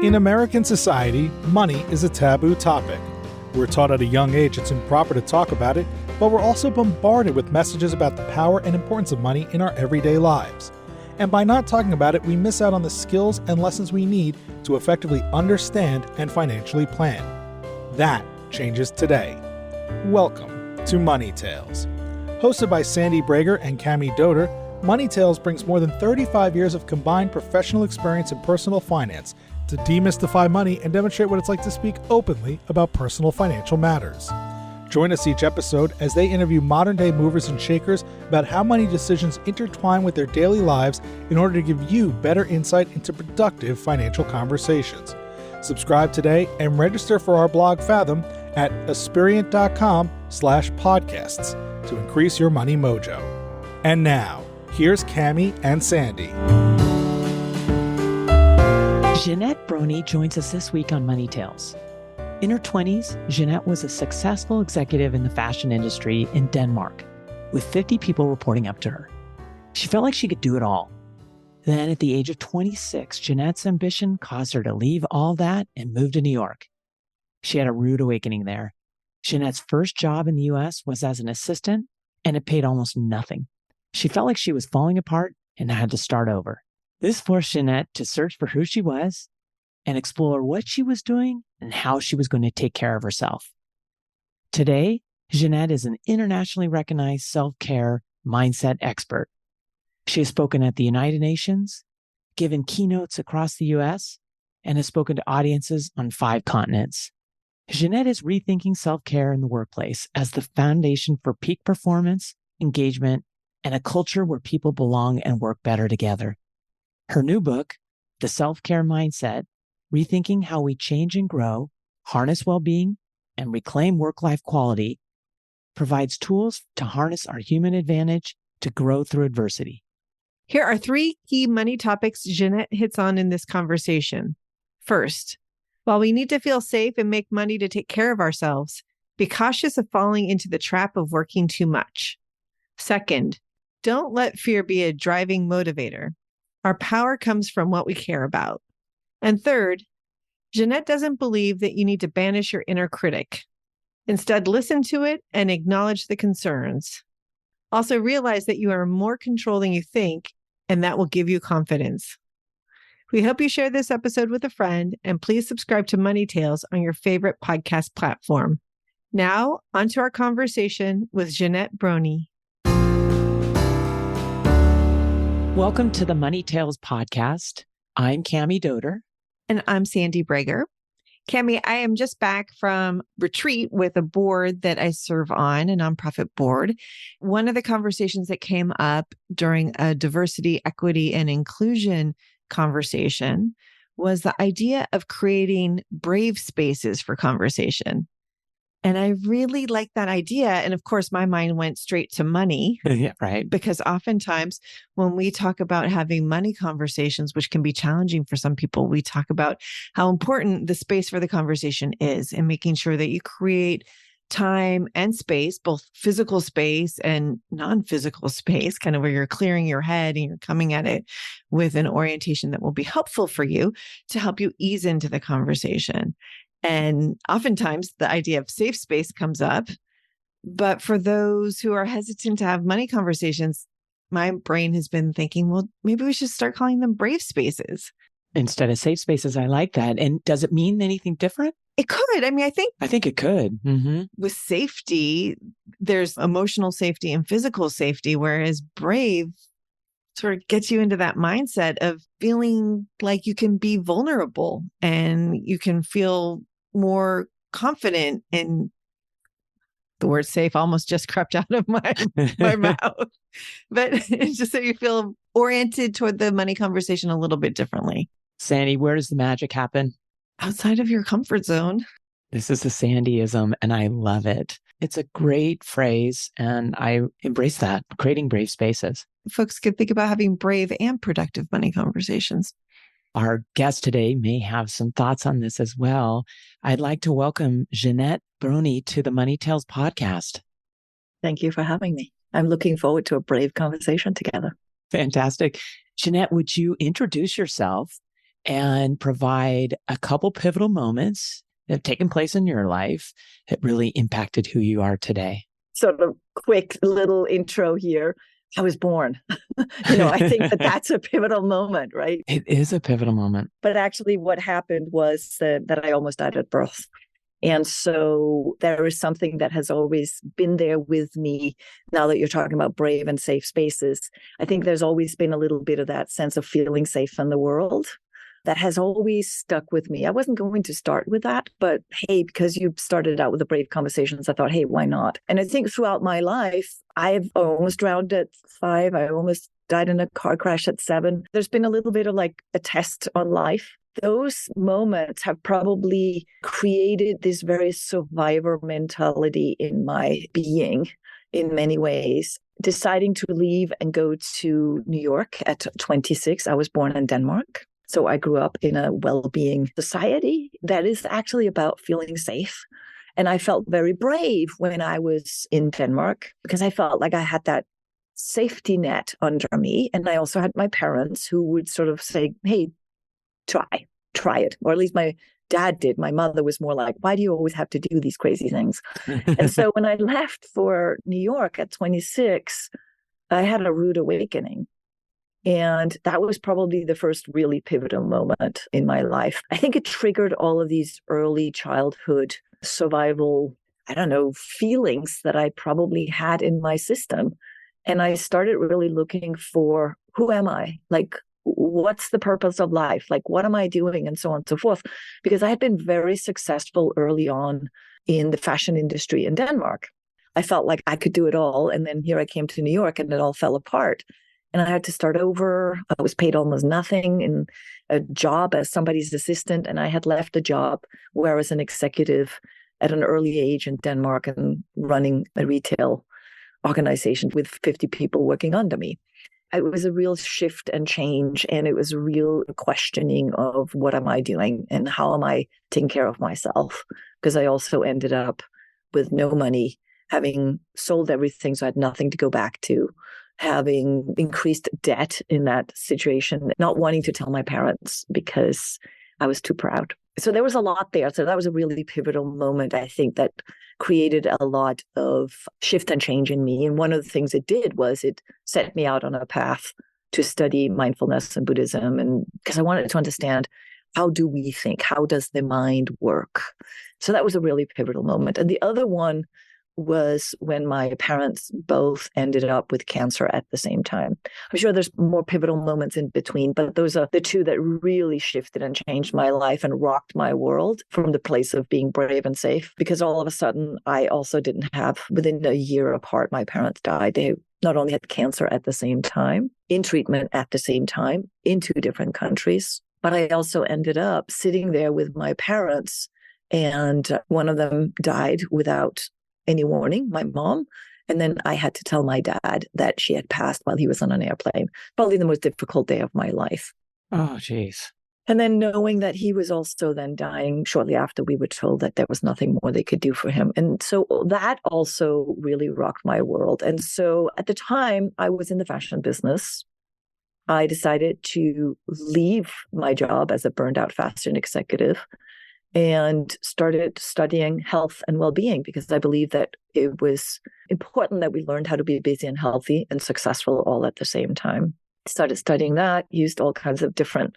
In American society, money is a taboo topic. We're taught at a young age it's improper to talk about it, but we're also bombarded with messages about the power and importance of money in our everyday lives. And by not talking about it, we miss out on the skills and lessons we need to effectively understand and financially plan. That changes today. Welcome to Money Tales. Hosted by Sandy Brager and Cami Doder, Money Tales brings more than 35 years of combined professional experience in personal finance to demystify money and demonstrate what it's like to speak openly about personal financial matters. Join us each episode as they interview modern-day movers and shakers about how money decisions intertwine with their daily lives in order to give you better insight into productive financial conversations. Subscribe today and register for our blog Fathom at aspiriant.com/podcasts to increase your money mojo. And now, here's Cami and Sandy. Jeanette Bronée joins us this week on Money Tales. In her 20s, Jeanette was a successful executive in the fashion industry in Denmark, with 50 people reporting up to her. She felt like she could do it all. Then at the age of 26, Jeanette's ambition caused her to leave all that and move to New York. She had a rude awakening there. Jeanette's first job in the U.S. was as an assistant, and it paid almost nothing. She felt like she was falling apart and had to start over. This forced Jeanette to search for who she was and explore what she was doing and how she was going to take care of herself. Today, Jeanette is an internationally recognized self-care mindset expert. She has spoken at the United Nations, given keynotes across the U.S., and has spoken to audiences on 5 continents. Jeanette is rethinking self-care in the workplace as the foundation for peak performance, engagement, and a culture where people belong and work better together. Her new book, The Self-Care Mindset, Rethinking How We Change and Grow, Harness Well-Being, and Reclaim Work-Life Quality, provides tools to harness our human advantage to grow through adversity. Here are 3 key money topics Jeanette hits on in this conversation. First, while we need to feel safe and make money to take care of ourselves, be cautious of falling into the trap of working too much. Second, don't let fear be a driving motivator. Our power comes from what we care about. And third, Jeanette doesn't believe that you need to banish your inner critic. Instead, listen to it and acknowledge the concerns. Also realize that you are more control than you think, and that will give you confidence. We hope you share this episode with a friend, and please subscribe to Money Tales on your favorite podcast platform. Now, onto our conversation with Jeanette Bronée. Welcome to the Money Tales podcast. I'm Cami Doder. And I'm Sandy Brager. Cami, I am just back from retreat with a board that I serve on, a nonprofit board. One of the conversations that came up during a diversity, equity, and inclusion conversation was the idea of creating brave spaces for conversation. And I really like that idea. And of course, my mind went straight to money. Yeah, right. Because oftentimes when we talk about having money conversations, which can be challenging for some people, we talk about how important the space for the conversation is and making sure that you create time and space, both physical space and non-physical space, kind of where you're clearing your head and you're coming at it with an orientation that will be helpful for you to help you ease into the conversation. And oftentimes the idea of safe space comes up. But for those who are hesitant to have money conversations, my brain has been thinking, well, maybe we should start calling them brave spaces. Instead of safe spaces, I like that. And does it mean anything different? It could. I mean, I think it could. Mm-hmm. With safety, there's emotional safety and physical safety, whereas brave sort of gets you into that mindset of feeling like you can be vulnerable and you can feel more confident. And the word safe almost just crept out of my mouth. But it's just so you feel oriented toward the money conversation a little bit differently. Sandy, where does the magic happen? Outside of your comfort zone. This is a Sandyism, and I love it. It's a great phrase, and I embrace that, creating brave spaces. Folks can think about having brave and productive money conversations. Our guest today may have some thoughts on this as well. I'd like to welcome Jeanette Bronée to the Money Tales podcast. Thank you for having me. I'm looking forward to a brave conversation together. Fantastic. Jeanette, would you introduce yourself and provide a couple pivotal moments that have taken place in your life that really impacted who you are today. Sort of quick little intro here. I was born. I think that that's a pivotal moment, right? It is a pivotal moment. But actually what happened was that I almost died at birth. And so there is something that has always been there with me. Now that you're talking about brave and safe spaces, I think there's always been a little bit of that sense of feeling safe in the world that has always stuck with me. I wasn't going to start with that, but hey, because you started out with the brave conversations, I thought, hey, why not? And I think throughout my life, I've almost drowned at 5. I almost died in a car crash at 7. There's been a little bit of like a test on life. Those moments have probably created this very survivor mentality in my being in many ways. Deciding to leave and go to New York at 26, I was born in Denmark. So I grew up in a well-being society that is actually about feeling safe. And I felt very brave when I was in Denmark because I felt like I had that safety net under me. And I also had my parents who would sort of say, hey, try it. Or at least my dad did. My mother was more like, why do you always have to do these crazy things? And so when I left for New York at 26, I had a rude awakening. And that was probably the first really pivotal moment in my life. I think it triggered all of these early childhood survival, feelings that I probably had in my system. And I started really looking for, who am I? Like, what's the purpose of life? Like, what am I doing? And so on and so forth. Because I had been very successful early on in the fashion industry in Denmark. I felt like I could do it all. And then here I came to New York and it all fell apart. And I had to start over. I was paid almost nothing in a job as somebody's assistant. And I had left a job where I was an executive at an early age in Denmark and running a retail organization with 50 people working under me. It was a real shift and change. And it was a real questioning of what am I doing and how am I taking care of myself? Because I also ended up with no money, having sold everything. So I had nothing to go back to. Having increased debt in that situation, not wanting to tell my parents because I was too proud. So there was a lot there. So that was a really pivotal moment, I think, that created a lot of shift and change in me. And one of the things it did was it set me out on a path to study mindfulness and Buddhism. And because I wanted to understand, how do we think? How does the mind work? So that was a really pivotal moment. And the other one was when my parents both ended up with cancer at the same time. I'm sure there's more pivotal moments in between, but those are the two that really shifted and changed my life and rocked my world from the place of being brave and safe. Because all of a sudden, I also didn't have, within a year apart, my parents died. They not only had cancer at the same time, in treatment at the same time, in 2 different countries, but I also ended up sitting there with my parents, and one of them died without any warning, my mom. And then I had to tell my dad that she had passed while he was on an airplane. Probably the most difficult day of my life. Oh, geez. And then knowing that he was also then dying shortly after, we were told that there was nothing more they could do for him. And so that also really rocked my world. And so at the time, I was in the fashion business. I decided to leave my job as a burned out fashion executive and started studying health and well-being because I believe that it was important that we learned how to be busy and healthy and successful all at the same time. Started studying that, used all kinds of different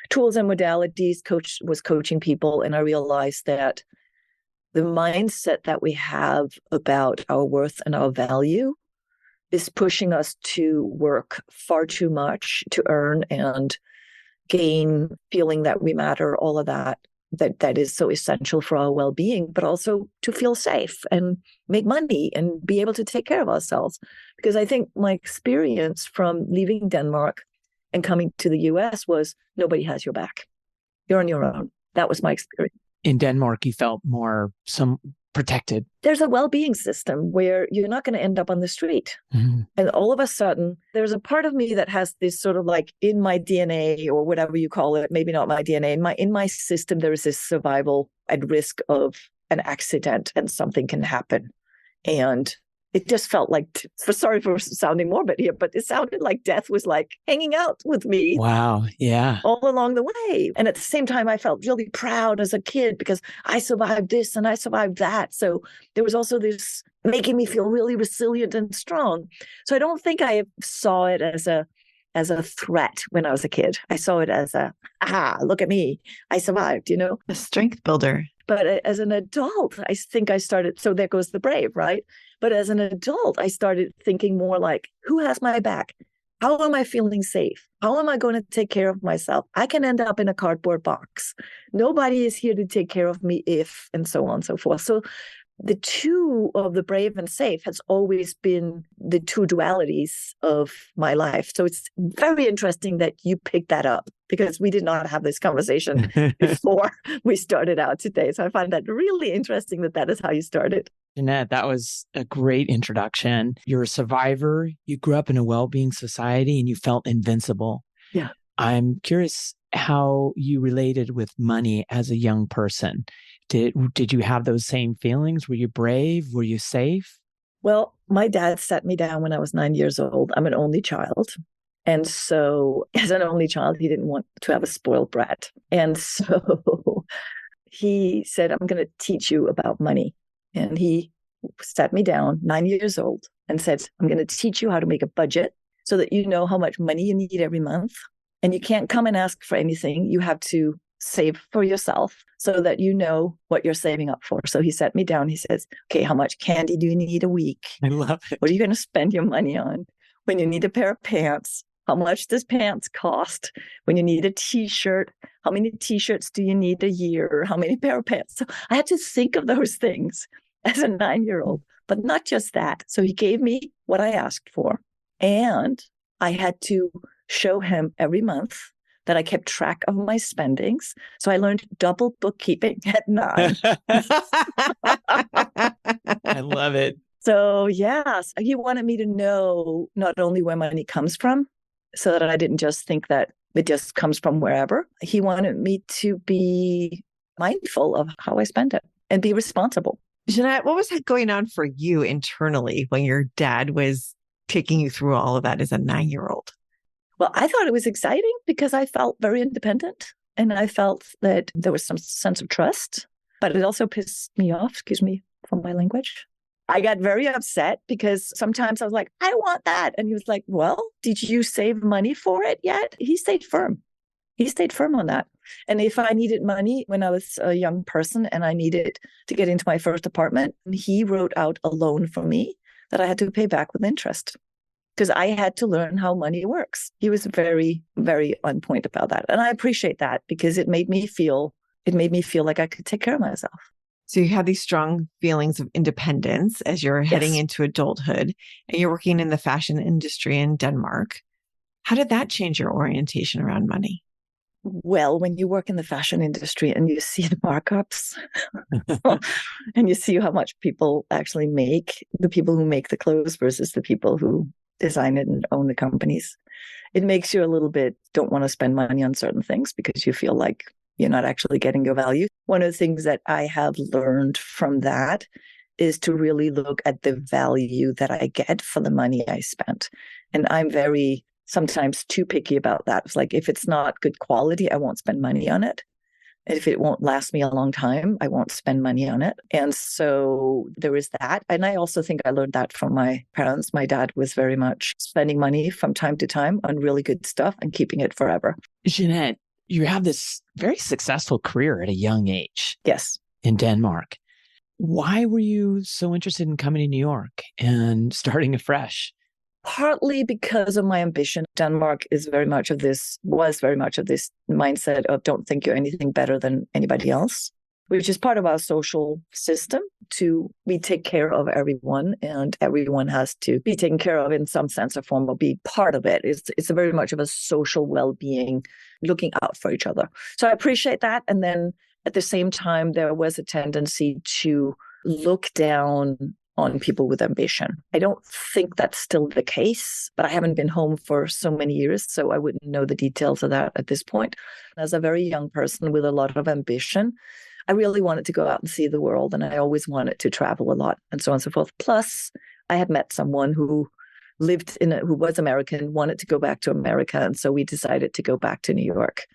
tools and modalities, was coaching people, and I realized that the mindset that we have about our worth and our value is pushing us to work far too much to earn and gain, feeling that we matter, all of that is so essential for our well-being, but also to feel safe and make money and be able to take care of ourselves. Because I think my experience from leaving Denmark and coming to the US was nobody has your back. You're on your own. That was my experience. In Denmark, you felt more protected. There's a well-being system where you're not going to end up on the street. Mm-hmm. And all of a sudden, there's a part of me that has this sort of like in my DNA or whatever you call it, maybe not my DNA, in my system, there is this survival at risk of an accident and something can happen. And it just felt like, sorry for sounding morbid here, but it sounded like death was like hanging out with me. Wow. Yeah. All along the way. And at the same time, I felt really proud as a kid because I survived this and I survived that. So there was also this making me feel really resilient and strong. So I don't think I saw it as a threat when I was a kid. I saw it as look at me. I survived, A strength builder. But as an adult, I think I started, so there goes the brave, right? But as an adult, I started thinking more like, who has my back? How am I feeling safe? How am I going to take care of myself? I can end up in a cardboard box. Nobody is here to take care of me if, and so on and so forth. So the two of the brave and safe has always been the two dualities of my life. So it's very interesting that you picked that up because we did not have this conversation before we started out today. So I find that really interesting that is how you started. Jeanette, that was a great introduction. You're a survivor. You grew up in a well-being society and you felt invincible. Yeah. I'm curious how you related with money as a young person. Did you have those same feelings? Were you brave? Were you safe? Well, my dad sat me down when I was 9 years old. I'm an only child. And so as an only child, he didn't want to have a spoiled brat. And so he said, I'm going to teach you about money. And he sat me down, 9 years old, and said, I'm going to teach you how to make a budget so that you know how much money you need every month. And you can't come and ask for anything. You have to save for yourself so that you know what you're saving up for. So he sat me down. He says, okay, how much candy do you need a week? I love it. What are you going to spend your money on? When you need a pair of pants, how much does pants cost? When you need a t-shirt, how many t-shirts do you need a year? How many pair of pants? So I had to think of those things as a 9-year-old, but not just that. So he gave me what I asked for. And I had to show him every month that I kept track of my spendings. So I learned double bookkeeping at 9. I love it. So yes, he wanted me to know not only where money comes from, so that I didn't just think that it just comes from wherever. He wanted me to be mindful of how I spend it and be responsible. Jeanette, what was going on for you internally when your dad was taking you through all of that as a 9-year-old? Well, I thought it was exciting because I felt very independent and I felt that there was some sense of trust, but it also pissed me off, excuse me for my language. I got very upset because sometimes I was like, I want that. And he was like, well, did you save money for it yet? He stayed firm. He stayed firm on that. And if I needed money when I was a young person and I needed to get into my first apartment, he wrote out a loan for me that I had to pay back with interest because I had to learn how money works. He was very, very on point about that. And I appreciate that because it made me feel like I could take care of myself. So you had these strong feelings of independence as you're heading into adulthood and you're working in the fashion industry in Denmark. How did that change your orientation around money? Well, when you work in the fashion industry and you see the markups and you see how much people actually make, the people who make the clothes versus the people who design it and own the companies, it makes you a little bit don't want to spend money on certain things because you feel like you're not actually getting your value. One of the things that I have learned from that is to really look at the value that I get for the money I spent. And I'm very sometimes too picky about that. It's like, if it's not good quality, I won't spend money on it. And if it won't last me a long time, I won't spend money on it. And so there is that. And I also think I learned that from my parents. My dad was very much spending money from time to time on really good stuff and keeping it forever. Jeanette, you have this very successful career at a young age. Yes. In Denmark. Why were you so interested in coming to New York and starting afresh? Partly because of my ambition. Denmark was very much of this mindset of don't think you're anything better than anybody else, which is part of our social system we take care of everyone and everyone has to be taken care of in some sense or form or be part of it. It's a very much of a social well-being, looking out for each other. So I appreciate that. And then at the same time, there was a tendency to look down on people with ambition. I don't think that's still the case, but I haven't been home for so many years, so I wouldn't know the details of that at this point. As a very young person with a lot of ambition, I really wanted to go out and see the world, and I always wanted to travel a lot and so on and so forth. Plus, I had met someone who who was American, wanted to go back to America. And so we decided to go back to New York.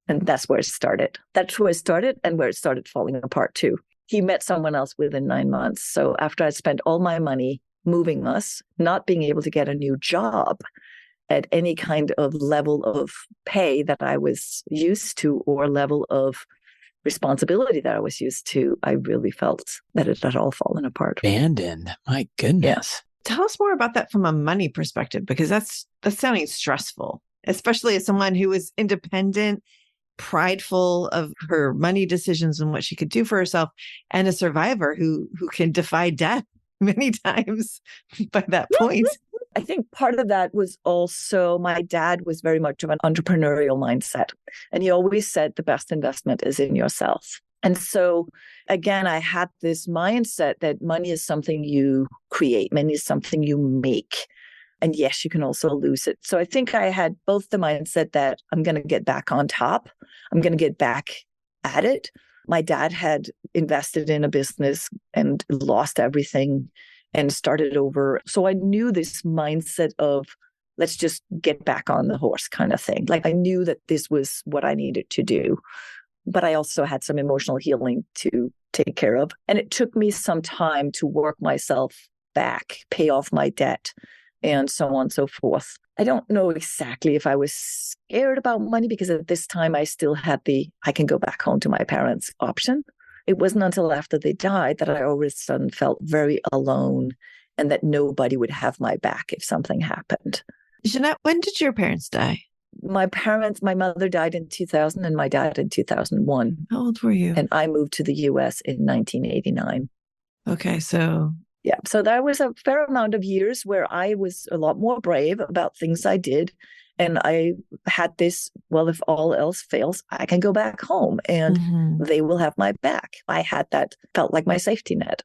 And that's where it started. That's where it started and where it started falling apart too. He met someone else within 9 months. So after I spent all my money moving us, not being able to get a new job at any kind of level of pay that I was used to or level of responsibility that I was used to, I really felt that it had all fallen apart. Abandoned. My goodness. Yes. Tell us more about that from a money perspective, because that's sounding stressful, especially as someone who is independent, prideful of her money decisions and what she could do for herself, and a survivor who can defy death many times by that point. I think part of that was also my dad was very much of an entrepreneurial mindset. And he always said the best investment is in yourself. And so, again, I had this mindset that money is something you create, money is something you make. And yes, you can also lose it. So I think I had both the mindset that I'm going to get back on top, I'm going to get back at it. My dad had invested in a business and lost everything and started over. So I knew this mindset of let's just get back on the horse kind of thing. Like I knew that this was what I needed to do. But I also had some emotional healing to take care of. And it took me some time to work myself back, pay off my debt, and so on and so forth. I don't know exactly if I was scared about money because at this time I still had I can go back home to my parents option. It wasn't until after they died that I all of a sudden felt very alone and that nobody would have my back if something happened. Jeanette, when did your parents die? My mother died in 2000 and my dad in 2001. How old were you? And I moved to the US in 1989. Okay, so... Yeah, so that was a fair amount of years where I was a lot more brave about things I did. And I had this, well, if all else fails, I can go back home and they will have my back. I had that, felt like my safety net.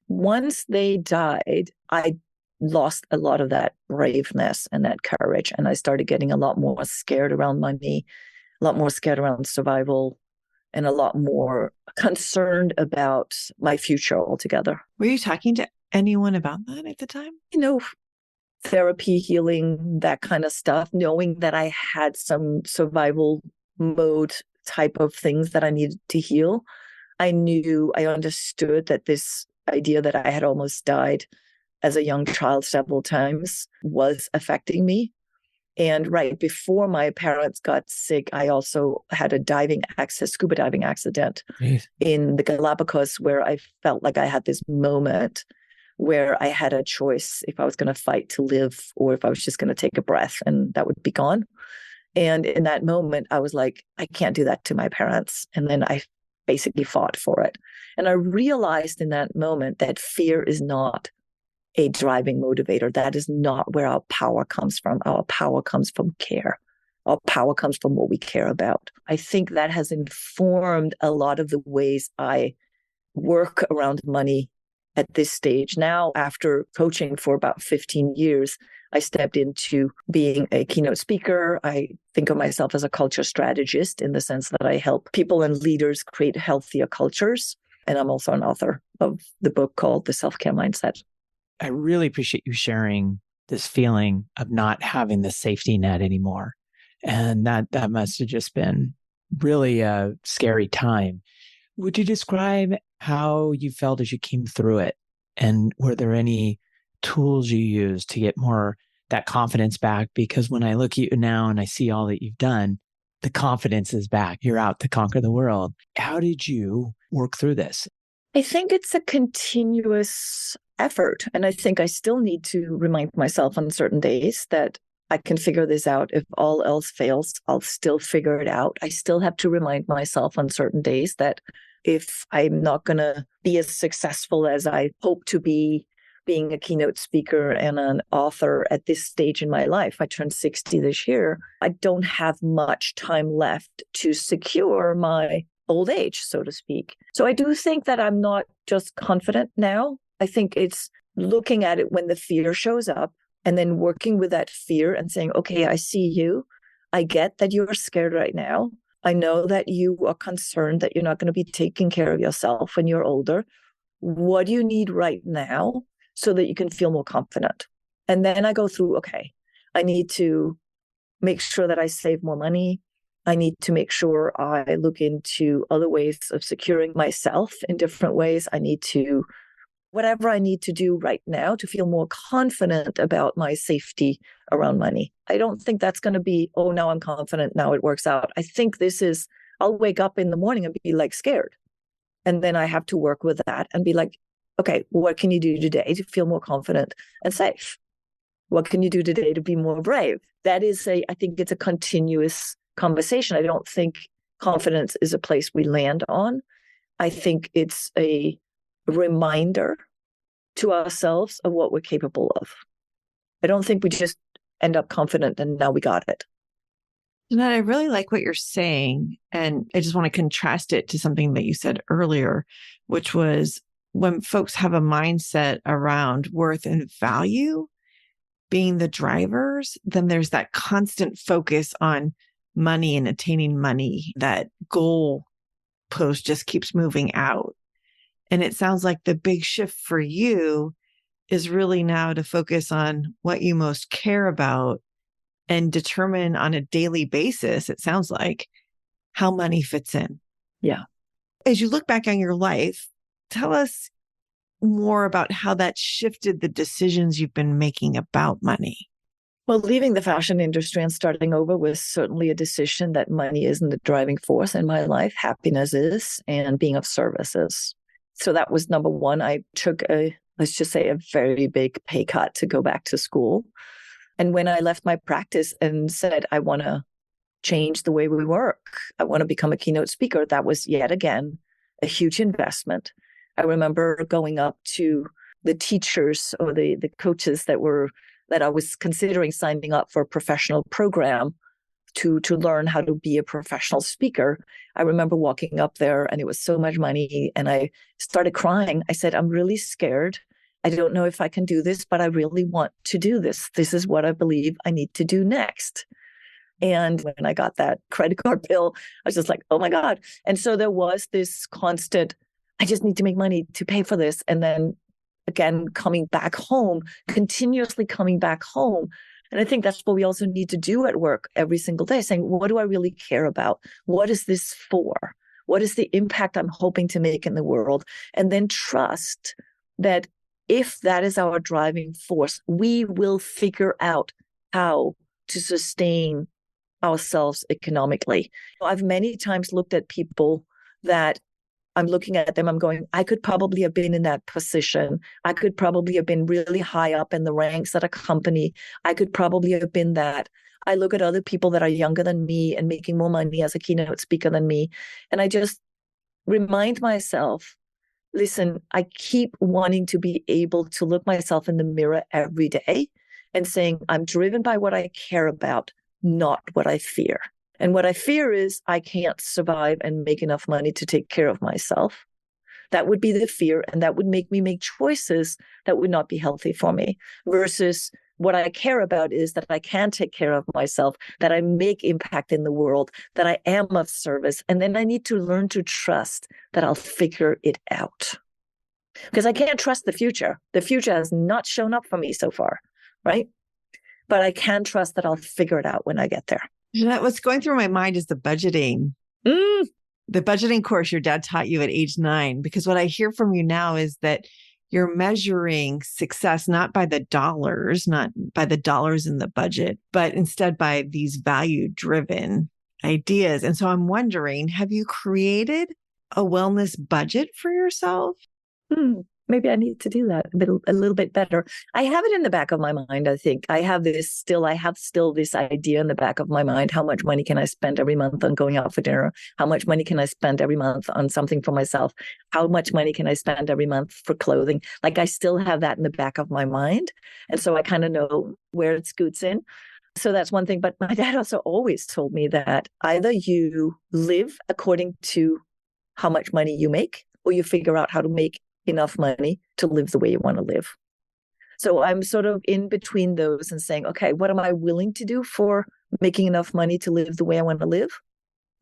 Once they died, I lost a lot of that braveness and that courage. And I started getting a lot more scared around money, a lot more scared around survival, and a lot more concerned about my future altogether. Were you talking to anyone about that at the time? Therapy, healing, that kind of stuff, knowing that I had some survival mode type of things that I needed to heal. I understood that this idea that I had almost died as a young child several times was affecting me. And right before my parents got sick, I also had a scuba diving accident in the Galapagos where I felt like I had this moment where I had a choice if I was going to fight to live or if I was just going to take a breath and that would be gone. And in that moment, I was like, I can't do that to my parents. And then I basically fought for it. And I realized in that moment that fear is not a driving motivator. That is not where our power comes from. Our power comes from care. Our power comes from what we care about. I think that has informed a lot of the ways I work around money at this stage. Now, after coaching for about 15 years, I stepped into being a keynote speaker. I think of myself as a culture strategist in the sense that I help people and leaders create healthier cultures. And I'm also an author of the book called The Self-Care Mindset. I really appreciate you sharing this feeling of not having the safety net anymore. And that must have just been really a scary time. Would you describe how you felt as you came through it? And were there any tools you used to get more that confidence back? Because when I look at you now and I see all that you've done, the confidence is back. You're out to conquer the world. How did you work through this? I think it's a continuous effort. And I think I still need to remind myself on certain days that I can figure this out. If all else fails, I'll still figure it out. I still have to remind myself on certain days that if I'm not going to be as successful as I hope to be, being a keynote speaker and an author at this stage in my life, I turned 60 this year, I don't have much time left to secure my old age, so to speak. So I do think that I'm not just confident now. I think it's looking at it when the fear shows up and then working with that fear and saying, okay, I see you. I get that you're scared right now. I know that you are concerned that you're not going to be taking care of yourself when you're older. What do you need right now? so that you can feel more confident. And then I go through, okay, I need to make sure that I save more money. I need to make sure I look into other ways of securing myself in different ways. I need to, whatever I need to do right now to feel more confident about my safety around money. I don't think that's going to be, oh, now I'm confident, now it works out. I think this is, I'll wake up in the morning and be like scared. And then I have to work with that and be like, okay, what can you do today to feel more confident and safe? What can you do today to be more brave? That is I think it's a continuous conversation. I don't think confidence is a place we land on. I think it's a reminder to ourselves of what we're capable of. I don't think we just end up confident and now we got it. Jeanette, I really like what you're saying. And I just want to contrast it to something that you said earlier, which was when folks have a mindset around worth and value being the drivers, then there's that constant focus on money and attaining money. That goal post just keeps moving out. And it sounds like the big shift for you is really now to focus on what you most care about and determine on a daily basis, it sounds like, how money fits in. Yeah. As you look back on your life, tell us more about how that shifted the decisions you've been making about money. Well, leaving the fashion industry and starting over was certainly a decision that money isn't the driving force in my life. Happiness is, and being of service is. So that was number one. I took let's just say, a very big pay cut to go back to school. And when I left my practice and said, I want to change the way we work, I want to become a keynote speaker, that was yet again a huge investment. I remember going up to the teachers or the coaches that I was considering signing up for a professional program to learn how to be a professional speaker. I remember walking up there and it was so much money and I started crying. I said, I'm really scared. I don't know if I can do this, but I really want to do this. This is what I believe I need to do next. And when I got that credit card bill, I was just like, oh my God. And so there was this constant, I just need to make money to pay for this. And then again, coming back home, continuously coming back home. And I think that's what we also need to do at work every single day, saying, what do I really care about? What is this for? What is the impact I'm hoping to make in the world? And then trust that if that is our driving force, we will figure out how to sustain ourselves economically. I've many times looked at people that I'm looking at them, I'm going, I could probably have been in that position. I could probably have been really high up in the ranks at a company. I could probably have been that. I look at other people that are younger than me and making more money as a keynote speaker than me. And I just remind myself, listen, I keep wanting to be able to look myself in the mirror every day and saying, I'm driven by what I care about, not what I fear. And what I fear is I can't survive and make enough money to take care of myself. That would be the fear, and that would make me make choices that would not be healthy for me. Versus what I care about is that I can take care of myself, that I make impact in the world, that I am of service. And then I need to learn to trust that I'll figure it out. Because I can't trust the future. The future has not shown up for me so far, right? But I can trust that I'll figure it out when I get there. Jeanette, what's going through my mind is the budgeting. The budgeting course your dad taught you at age 9, because what I hear from you now is that you're measuring success not by the dollars, not by the dollars in the budget, but instead by these value-driven ideas. And so I'm wondering, have you created a wellness budget for yourself? Maybe I need to do that a little bit better. I have it in the back of my mind, I think. I have still this idea in the back of my mind. How much money can I spend every month on going out for dinner? How much money can I spend every month on something for myself? How much money can I spend every month for clothing? Like I still have that in the back of my mind. And so I kind of know where it scoots in. So that's one thing. But my dad also always told me that either you live according to how much money you make, or you figure out how to make enough money to live the way you want to live. So I'm sort of in between those and saying, okay, what am I willing to do for making enough money to live the way I want to live?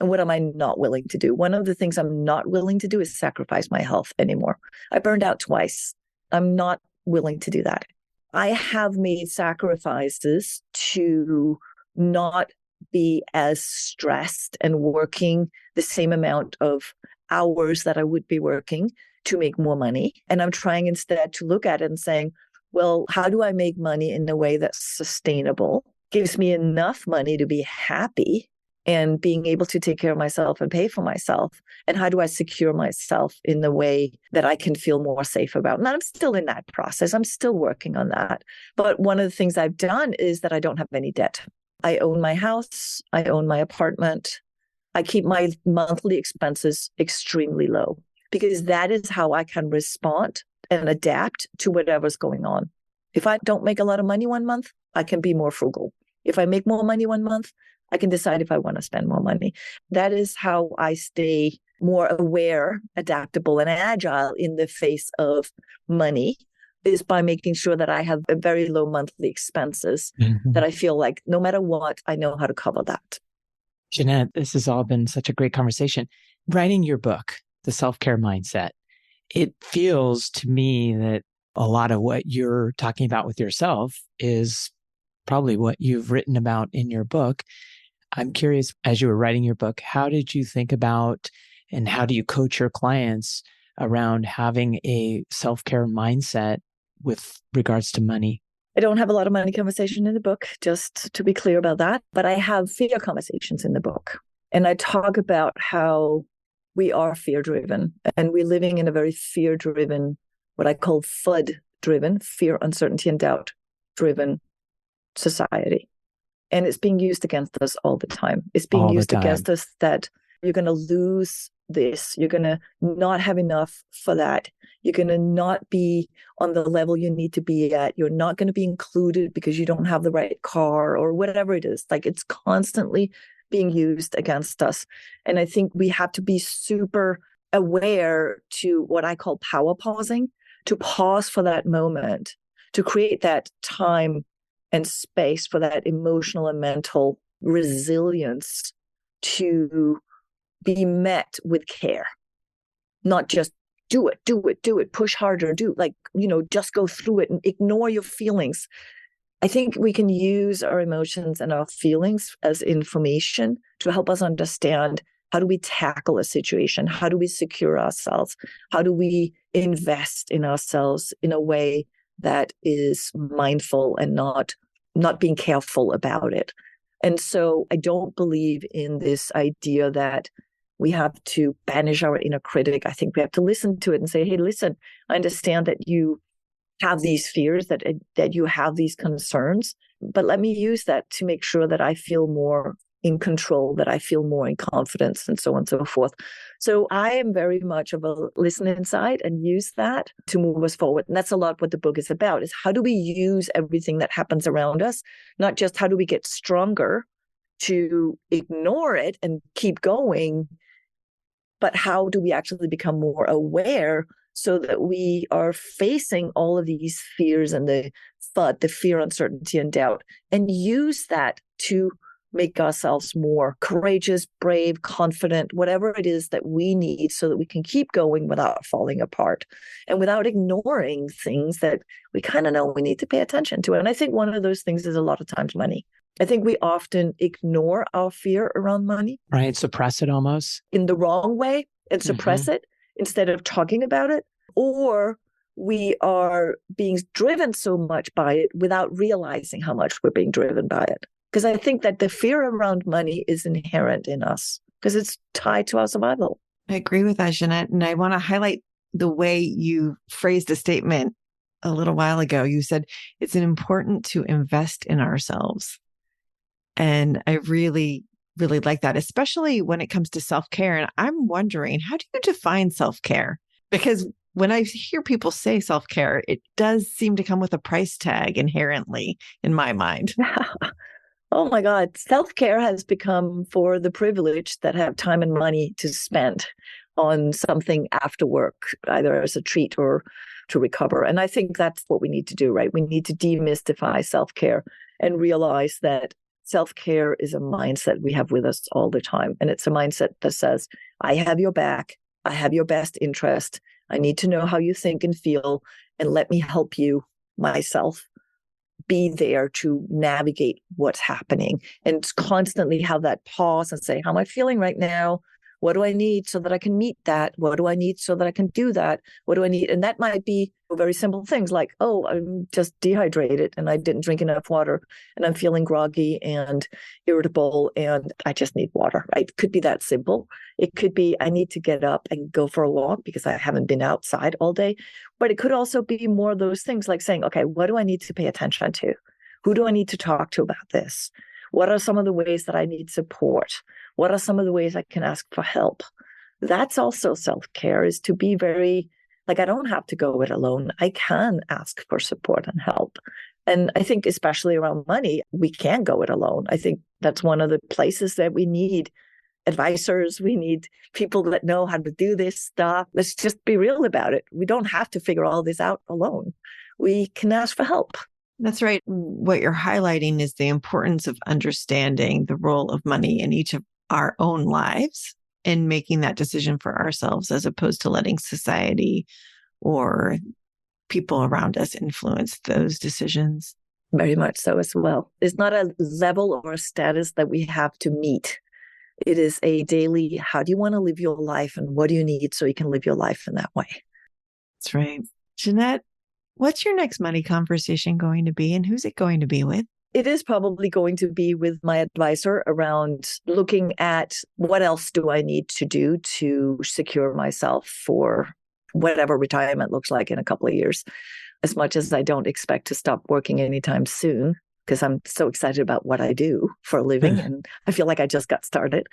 And what am I not willing to do? One of the things I'm not willing to do is sacrifice my health anymore. I burned out twice. I'm not willing to do that. I have made sacrifices to not be as stressed and working the same amount of hours that I would be working to make more money. And I'm trying instead to look at it and saying, well, how do I make money in a way that's sustainable, gives me enough money to be happy and being able to take care of myself and pay for myself? And how do I secure myself in the way that I can feel more safe about? And I'm still in that process. I'm still working on that. But one of the things I've done is that I don't have any debt. I own my house. I own my apartment. I keep my monthly expenses extremely low because that is how I can respond and adapt to whatever's going on. If I don't make a lot of money one month, I can be more frugal. If I make more money one month, I can decide if I want to spend more money. That is how I stay more aware, adaptable, and agile in the face of money, is by making sure that I have a very low monthly expenses, that I feel like no matter what, I know how to cover that. Jeanette, this has all been such a great conversation. Writing your book, The Self-Care Mindset, it feels to me that a lot of what you're talking about with yourself is probably what you've written about in your book. I'm curious, as you were writing your book, how did you think about and how do you coach your clients around having a self-care mindset with regards to money? I don't have a lot of money conversation in the book, just to be clear about that, but I have fear conversations in the book. And I talk about how we are fear-driven and we're living in a very fear-driven, what I call FUD-driven, fear, uncertainty, and doubt-driven society. And it's being used against us all the time. It's being used against us that you're going to lose this. You're going to not have enough for that. You're going to not be on the level you need to be at. You're not going to be included because you don't have the right car or whatever it is. Like, it's constantly being used against us. And I think we have to be super aware to what I call power pausing, to pause for that moment, to create that time and space for that emotional and mental resilience to be met with care. Not just do it, push harder, just go through it and ignore your feelings. I think we can use our emotions and our feelings as information to help us understand, how do we tackle a situation? How do we secure ourselves? How do we invest in ourselves in a way that is mindful and not being careful about it? And so I don't believe in this idea that we have to banish our inner critic. I think we have to listen to it and say, hey, listen, I understand that you have these fears, that you have these concerns, but let me use that to make sure that I feel more in control, that I feel more in confidence, and so on and so forth. So I am very much of a listen inside and use that to move us forward. And that's a lot what the book is about, is how do we use everything that happens around us, not just how do we get stronger to ignore it and keep going, but how do we actually become more aware so that we are facing all of these fears and the FUD, the fear, uncertainty, and doubt, and use that to make ourselves more courageous, brave, confident, whatever it is that we need so that we can keep going without falling apart and without ignoring things that we kind of know we need to pay attention to. And I think one of those things is a lot of times money. I think we often ignore our fear around money. Right. Suppress it almost. In the wrong way and suppress it instead of talking about it. Or we are being driven so much by it without realizing how much we're being driven by it. Because I think that the fear around money is inherent in us because it's tied to our survival. I agree with that, Jeanette. And I want to highlight the way you phrased a statement a little while ago. You said it's important to invest in ourselves. And I really, really like that, especially when it comes to self-care. And I'm wondering, how do you define self-care? Because when I hear people say self-care, it does seem to come with a price tag inherently in my mind. Oh my God. Self-care has become for the privileged that have time and money to spend on something after work, either as a treat or to recover. And I think that's what we need to do, right? We need to demystify self-care and realize that self-care is a mindset we have with us all the time. And it's a mindset that says, I have your back. I have your best interest. I need to know how you think and feel, and let me help you myself be there to navigate what's happening, and constantly have that pause and say, how am I feeling right now? What do I need so that I can meet that? What do I need so that I can do that? What do I need? And that might be very simple things like, oh, I'm just dehydrated and I didn't drink enough water and I'm feeling groggy and irritable and I just need water, right? It could be that simple. It could be, I need to get up and go for a walk because I haven't been outside all day. But it could also be more of those things like saying, okay, what do I need to pay attention to? Who do I need to talk to about this? What are some of the ways that I need support? What are some of the ways I can ask for help? That's also self-care, is to be very, like, I don't have to go it alone. I can ask for support and help. And I think especially around money, we can't go it alone. I think that's one of the places that we need advisors. We need people that know how to do this stuff. Let's just be real about it. We don't have to figure all this out alone. We can ask for help. That's right. What you're highlighting is the importance of understanding the role of money in each of our own lives and making that decision for ourselves, as opposed to letting society or people around us influence those decisions. Very much so as well. It's not a level or a status that we have to meet. It is a daily, how do you want to live your life and what do you need so you can live your life in that way? That's right. Jeanette, what's your next money conversation going to be and who's it going to be with? It is probably going to be with my advisor around looking at what else do I need to do to secure myself for whatever retirement looks like in a couple of years. As much as I don't expect to stop working anytime soon, because I'm so excited about what I do for a living and I feel like I just got started.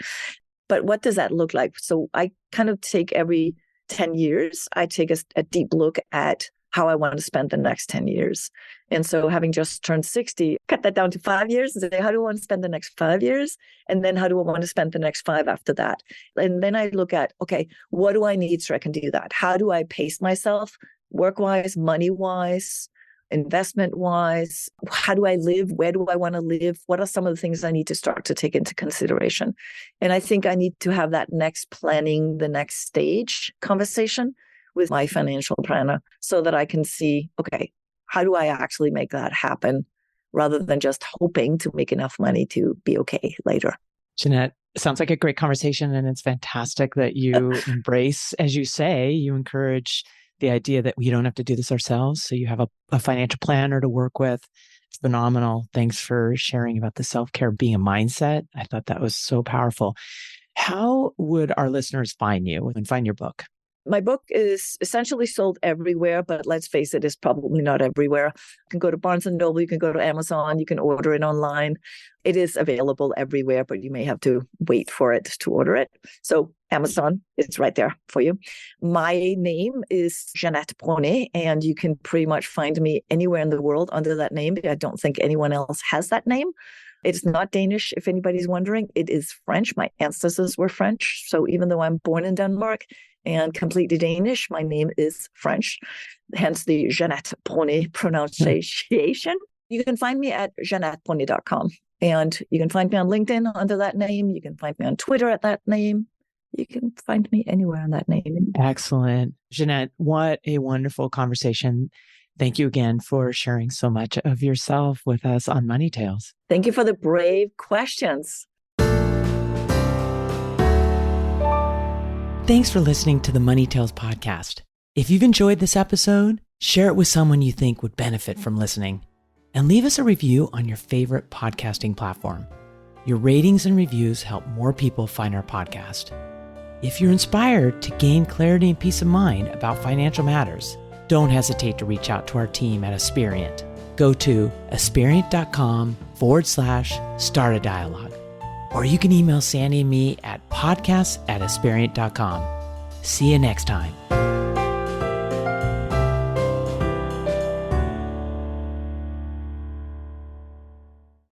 But what does that look like? So I kind of take every 10 years, I take a deep look at how I want to spend the next 10 years. And so having just turned 60, cut that down to 5 years and say, how do I want to spend the next 5 years? And then how do I want to spend the next 5 after that? And then I look at, okay, what do I need so I can do that? How do I pace myself work-wise, money-wise, investment-wise? How do I live? Where do I want to live? What are some of the things I need to start to take into consideration? And I think I need to have that next planning, the next stage conversation with my financial planner so that I can see, okay, how do I actually make that happen rather than just hoping to make enough money to be okay later. Jeanette, sounds like a great conversation, and it's fantastic that you embrace, as you say, you encourage the idea that we don't have to do this ourselves. So you have a financial planner to work with. It's phenomenal. Thanks for sharing about the self-care being a mindset. I thought that was so powerful. How would our listeners find you and find your book? My book is essentially sold everywhere, but let's face it, it's probably not everywhere. You can go to Barnes & Noble, you can go to Amazon, you can order it online. It is available everywhere, but you may have to wait for it to order it. So Amazon, it's right there for you. My name is Jeanette Bronée, and you can pretty much find me anywhere in the world under that name. I don't think anyone else has that name. It's not Danish, if anybody's wondering. It is French. My ancestors were French. So even though I'm born in Denmark and completely Danish, my name is French, hence the Jeanette Bronée pronunciation. You can find me at JeanetteBronée.com. And you can find me on LinkedIn under that name. You can find me on Twitter at that name. You can find me anywhere on that name. Excellent. Jeanette, what a wonderful conversation. Thank you again for sharing so much of yourself with us on Money Tales. Thank you for the brave questions. Thanks for listening to the Money Tales podcast. If you've enjoyed this episode, share it with someone you think would benefit from listening. And leave us a review on your favorite podcasting platform. Your ratings and reviews help more people find our podcast. If you're inspired to gain clarity and peace of mind about financial matters, don't hesitate to reach out to our team at Aspirient. Go to aspirient.com/start a dialogue. Or you can email Sandy and me at podcasts@aspirient.com. See you next time.